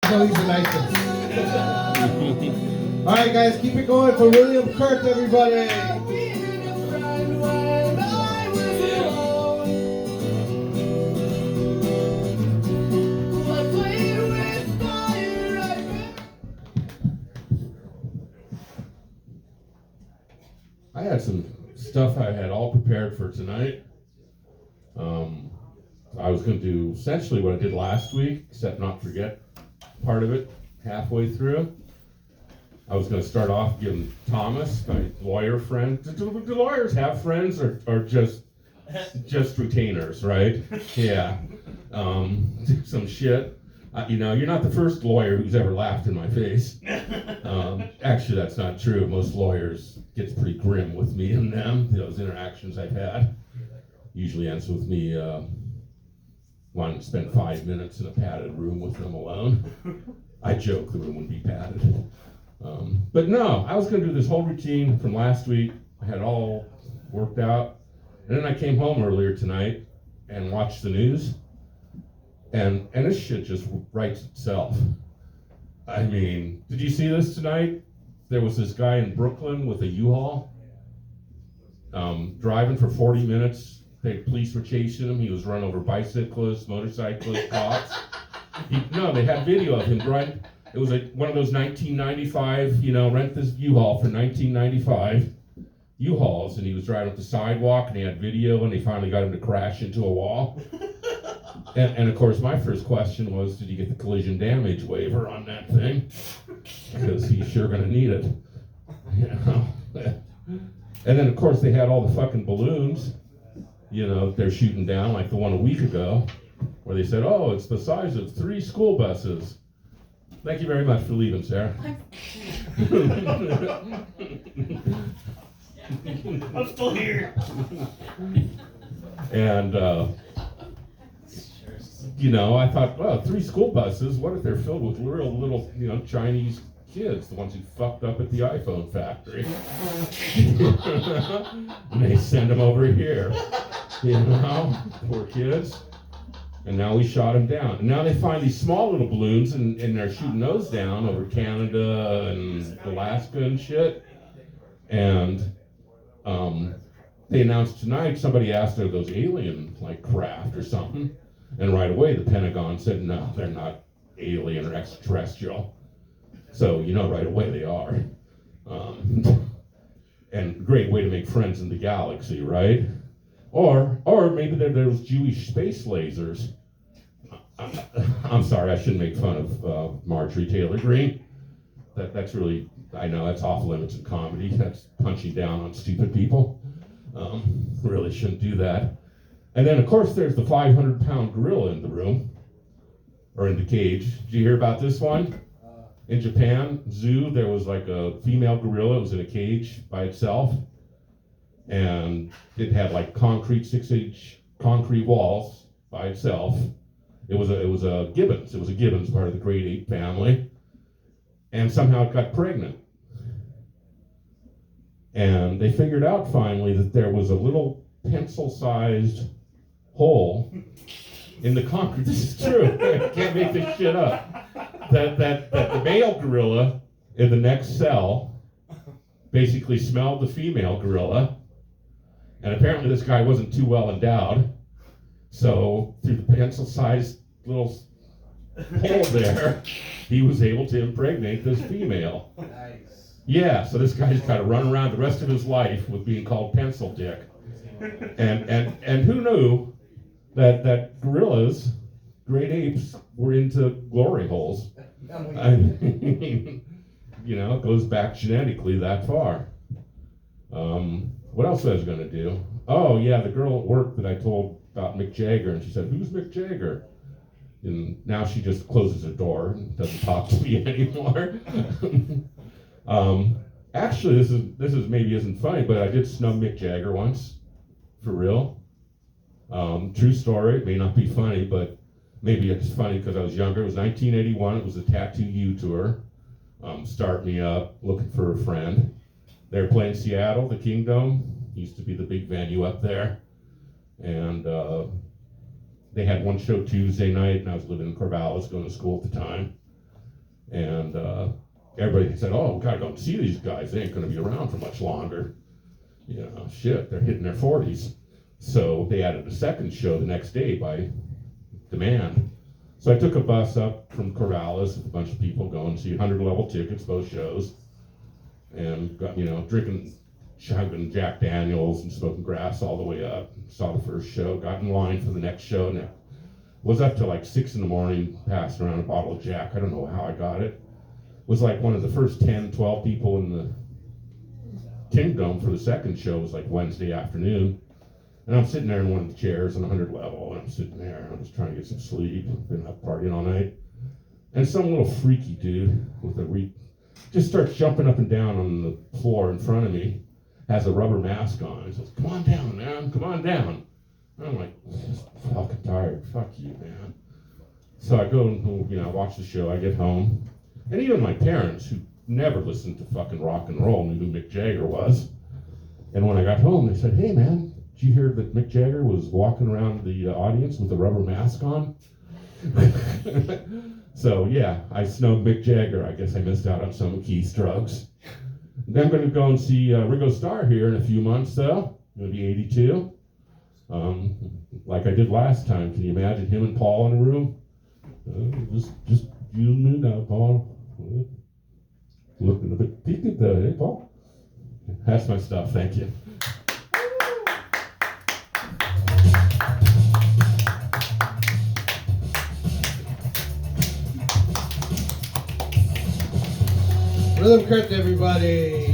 No, he's a nice one. All right, guys, keep it going for William Kirk, everybody. I had some stuff I had all prepared for tonight. I was going to do essentially what I did last week, except not forget part of it halfway through. I was going to start off giving Thomas, my lawyer friend. Do lawyers have friends or just retainers, right? Yeah. Some shit. You're not the first lawyer who's ever laughed in my face. Actually, that's not true. Most lawyers gets pretty grim with me and them. Those interactions I've had usually ends with me wanting to spend 5 minutes in a padded room with them alone. I joke the room would be padded. But no, I was going to do this whole routine from last week. I had it all worked out. And then I came home earlier tonight and watched the news. And this shit just writes itself. I mean, did you see this tonight? There was this guy in Brooklyn with a U-Haul driving for 40 minutes. The police were chasing him. He was run over bicyclists, motorcyclists, cops. They had video of him driving. It was one of those 1995, rent this U-Haul for 1995 U-Hauls. And he was driving up the sidewalk and he had video and they finally got him to crash into a wall. And of course, my first question was, did you get the collision damage waiver on that thing? Because he's sure going to need it. And then, of course, they had all the fucking balloons, they're shooting down, like the one a week ago, where they said, oh, it's the size of 3 school buses. Thank you very much for leaving, Sarah. I'm still here. And, I thought, well, 3 school buses, what if they're filled with real little, Chinese kids, the ones who fucked up at the iPhone factory? And they send them over here, poor kids. And now we shot them down. And now they find these small little balloons and they're shooting those down over Canada and Alaska and shit. And they announced tonight, somebody asked are those alien, craft or something. And right away, the Pentagon said, no, they're not alien or extraterrestrial. So, right away they are. And great way to make friends in the galaxy, right? Or maybe they're those Jewish space lasers. I'm sorry, I shouldn't make fun of Marjorie Taylor Greene. That's really, I know that's off limits in comedy. That's punching down on stupid people. Really shouldn't do that. And then, of course, there's the 500-pound gorilla in the room, or in the cage. Did you hear about this one? In Japan, zoo, there was like a female gorilla. It was in a cage by itself. And it had like concrete 6-inch concrete walls by itself. It was a Gibbons. It was a Gibbons, part of the great ape family. And somehow it got pregnant. And they figured out finally that there was a little pencil-sized hole in the concrete. This is true. I can't make this shit up. That the male gorilla in the next cell basically smelled the female gorilla. And apparently this guy wasn't too well endowed. So through the pencil-sized little hole there, he was able to impregnate this female. Nice. Yeah, so this guy's got to run around the rest of his life with being called Pencil Dick. And who knew that gorillas, great apes, were into glory holes? I mean, it goes back genetically that far. What else I was going to do? Oh, yeah, the girl at work that I told about Mick Jagger, and she said, who's Mick Jagger? And now she just closes her door and doesn't talk to me anymore. Actually, this is maybe isn't funny, but I did snub Mick Jagger once, for real. True story. It may not be funny, but maybe it's funny because I was younger. It was 1981. It was the Tattoo U tour. Start Me Up, looking for a friend. They were playing Seattle, the Kingdom. Used to be the big venue up there. And they had one show Tuesday night, and I was living in Corvallis, going to school at the time. everybody said, oh, we gotta go see these guys. They ain't gonna be around for much longer. You know, shit, they're hitting their 40s. So they added a second show the next day by demand. So I took a bus up from Corvallis with a bunch of people going to see 100 level tickets, both shows, and got, you know, drinking, chugging Jack Daniels and smoking grass all the way up. Saw the first show, got in line for the next show, and it was up till like 6 in the morning, passing around a bottle of Jack. I don't know how I got it. Was like one of the first 10, 12 people in the Kingdom for the second show. Was like Wednesday afternoon. And I'm sitting there in one of the chairs on 100 level, and I'm sitting there, and I'm just trying to get some sleep. I've been up partying all night. And some little freaky dude with a just starts jumping up and down on the floor in front of me, has a rubber mask on. He says, come on down, man, come on down. And I'm like, I'm just fucking tired. Fuck you, man. So I go and, you know, watch the show. I get home. And even my parents, who never listened to fucking rock and roll, knew who Mick Jagger was. And when I got home, they said, hey, man, did you hear that Mick Jagger was walking around the audience with a rubber mask on? So, yeah, I snubbed Mick Jagger. I guess I missed out on some Keith's drugs. Then I'm going to go and see Ringo Starr here in a few months, though. I'm going to be 82. Like I did last time. Can you imagine him and Paul in a room? Just you and me now, Paul. Looking a bit peaked there, eh, Paul? That's my stuff. Thank you. Rhythm Kurt, everybody.